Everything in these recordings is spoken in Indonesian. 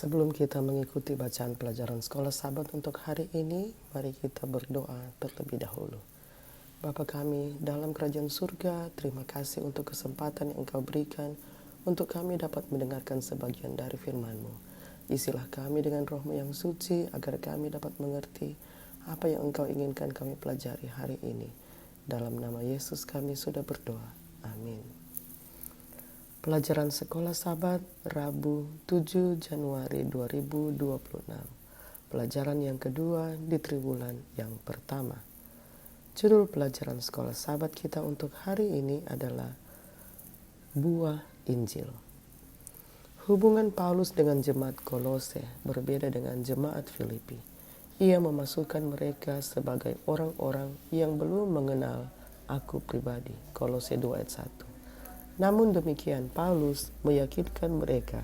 Sebelum kita mengikuti bacaan pelajaran sekolah Sabat untuk hari ini, mari kita berdoa terlebih dahulu. Bapa kami dalam kerajaan surga, terima kasih untuk kesempatan yang Engkau berikan untuk kami dapat mendengarkan sebagian dari firman-Mu. Isilah kami dengan Roh-Mu yang suci agar kami dapat mengerti apa yang Engkau inginkan kami pelajari hari ini. Dalam nama Yesus kami sudah berdoa. Amin. Pelajaran Sekolah Sabat Rabu 7 Januari 2026. Pelajaran yang kedua di triwulan yang pertama. Judul pelajaran Sekolah Sabat kita untuk hari ini adalah Buah Injil. Hubungan Paulus dengan jemaat Kolose berbeda dengan jemaat Filipi. Ia memasukkan mereka sebagai orang-orang yang belum mengenal aku pribadi. Kolose 2 ayat 1. Namun demikian Paulus meyakinkan mereka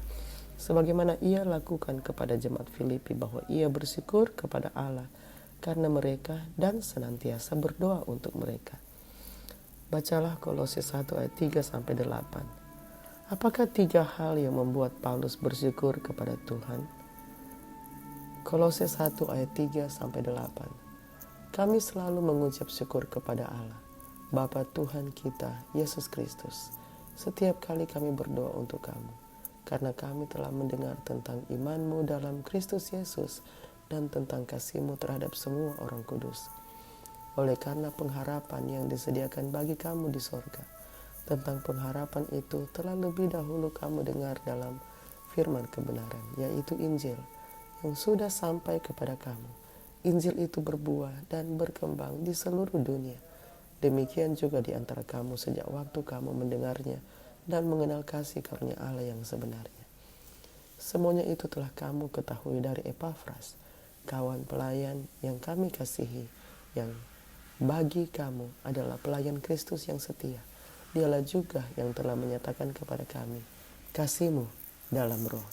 sebagaimana ia lakukan kepada jemaat Filipi bahwa ia bersyukur kepada Allah karena mereka dan senantiasa berdoa untuk mereka. Bacalah Kolose 1 ayat 3-8. Apakah 3 hal yang membuat Paulus bersyukur kepada Tuhan? Kolose 1 ayat 3-8. Kami selalu mengucap syukur kepada Allah, Bapa Tuhan kita, Yesus Kristus, setiap kali kami berdoa untuk kamu, karena kami telah mendengar tentang iman-Mu dalam Kristus Yesus dan tentang kasih-Mu terhadap semua orang kudus. Oleh karena pengharapan yang disediakan bagi kamu di sorga, tentang pengharapan itu telah lebih dahulu kamu dengar dalam firman kebenaran, yaitu Injil, yang sudah sampai kepada kamu. Injil itu berbuah dan berkembang di seluruh dunia. Demikian juga di antara kamu sejak waktu kamu mendengarnya dan mengenal kasih karunia Allah yang sebenarnya. Semuanya itu telah kamu ketahui dari Epafras, kawan pelayan yang kami kasihi, yang bagi kamu adalah pelayan Kristus yang setia. Dialah juga yang telah menyatakan kepada kami kasih-Mu dalam Roh.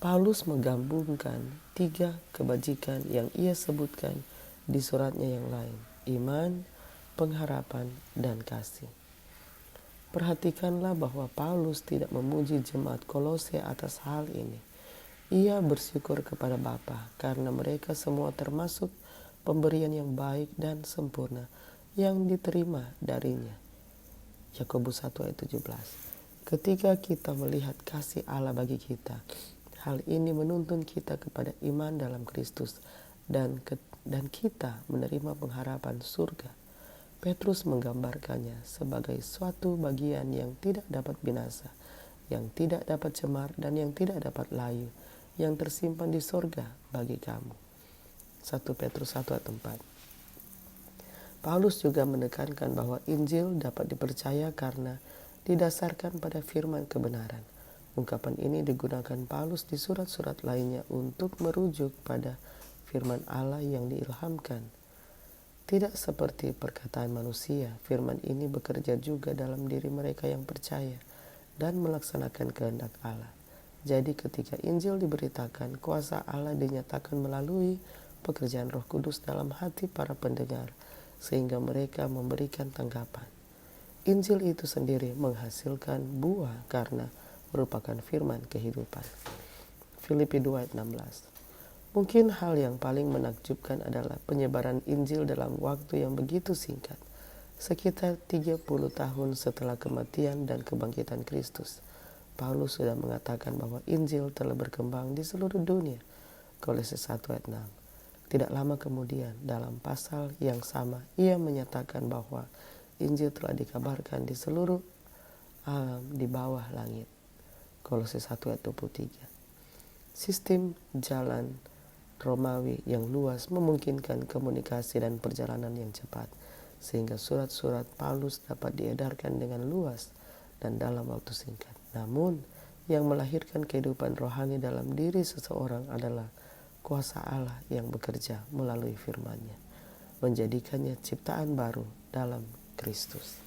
Paulus menggabungkan 3 kebajikan yang ia sebutkan di suratnya yang lain: iman, pengharapan, dan kasih. Perhatikanlah bahwa Paulus tidak memuji jemaat Kolose atas hal ini. Ia bersyukur kepada Bapa karena mereka semua termasuk pemberian yang baik dan sempurna yang diterima darinya. Yakobus 1 ayat 17. Ketika kita melihat kasih Allah bagi kita, hal ini menuntun kita kepada iman dalam Kristus dan kita menerima pengharapan surga. Petrus menggambarkannya sebagai suatu bagian yang tidak dapat binasa, yang tidak dapat cemar dan yang tidak dapat layu, yang tersimpan di sorga bagi kamu. 1 Petrus 1 ayat 4. Paulus juga menekankan bahwa Injil dapat dipercaya karena didasarkan pada firman kebenaran. Ungkapan ini digunakan Paulus di surat-surat lainnya untuk merujuk pada firman Allah yang diilhamkan. Tidak seperti perkataan manusia, firman ini bekerja juga dalam diri mereka yang percaya dan melaksanakan kehendak Allah. Jadi ketika Injil diberitakan, kuasa Allah dinyatakan melalui pekerjaan Roh Kudus dalam hati para pendengar, sehingga mereka memberikan tanggapan. Injil itu sendiri menghasilkan buah karena merupakan firman kehidupan. Filipi 2 ayat 16. Mungkin hal yang paling menakjubkan adalah penyebaran Injil dalam waktu yang begitu singkat, sekitar 30 tahun setelah kematian dan kebangkitan Kristus. Paulus sudah mengatakan bahwa Injil telah berkembang di seluruh dunia. Kolose 1 ayat 6. Tidak lama kemudian, dalam pasal yang sama, ia menyatakan bahwa Injil telah dikabarkan di seluruh alam di bawah langit. Kolose 1 ayat 23. Sistem jalan Romawi yang luas memungkinkan komunikasi dan perjalanan yang cepat, sehingga surat-surat Paulus dapat diedarkan dengan luas dan dalam waktu singkat. Namun, yang melahirkan kehidupan rohani dalam diri seseorang adalah kuasa Allah yang bekerja melalui firman-Nya, menjadikannya ciptaan baru dalam Kristus.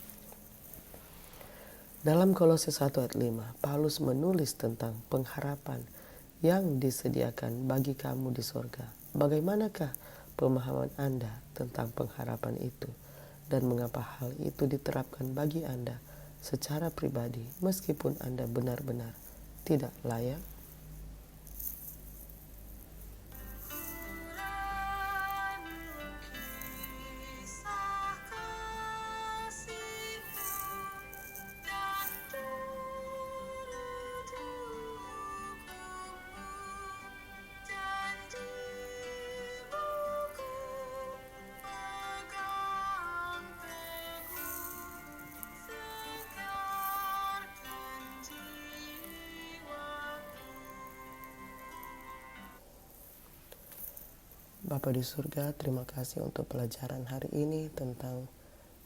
Dalam Kolose 1 ayat 5, Paulus menulis tentang pengharapan yang disediakan bagi kamu di sorga. Bagaimanakah pemahaman Anda tentang pengharapan itu? Dan mengapa hal itu diterapkan bagi Anda secara pribadi meskipun Anda benar-benar tidak layak? Bapa di surga, terima kasih untuk pelajaran hari ini tentang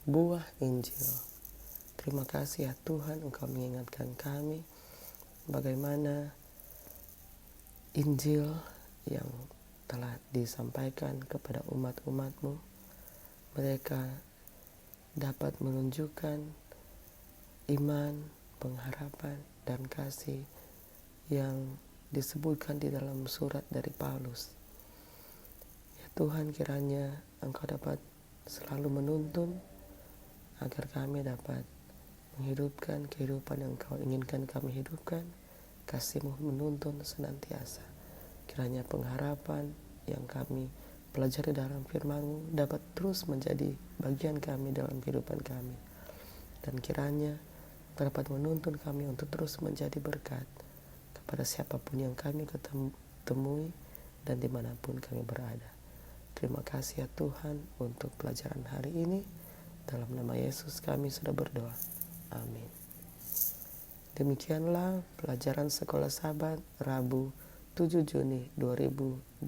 buah Injil. Terima kasih ya Tuhan, Engkau mengingatkan kami bagaimana Injil yang telah disampaikan kepada umat-umat-Mu, mereka dapat menunjukkan iman, pengharapan, dan kasih yang disebutkan di dalam surat dari Paulus. Tuhan, kiranya Engkau dapat selalu menuntun agar kami dapat menghidupkan kehidupan yang Engkau inginkan kami hidupkan. Kasih-Mu menuntun senantiasa. Kiranya pengharapan yang kami pelajari dalam firman-Mu dapat terus menjadi bagian kami dalam kehidupan kami. Dan kiranya dapat menuntun kami untuk terus menjadi berkat kepada siapapun yang kami temui dan dimanapun kami berada. Terima kasih ya Tuhan untuk pelajaran hari ini. Dalam nama Yesus kami sudah berdoa. Amin. Demikianlah pelajaran Sekolah Sabat Rabu 7 Juni 2026.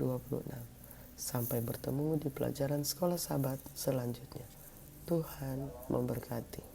Sampai bertemu di pelajaran Sekolah Sabat selanjutnya. Tuhan memberkati.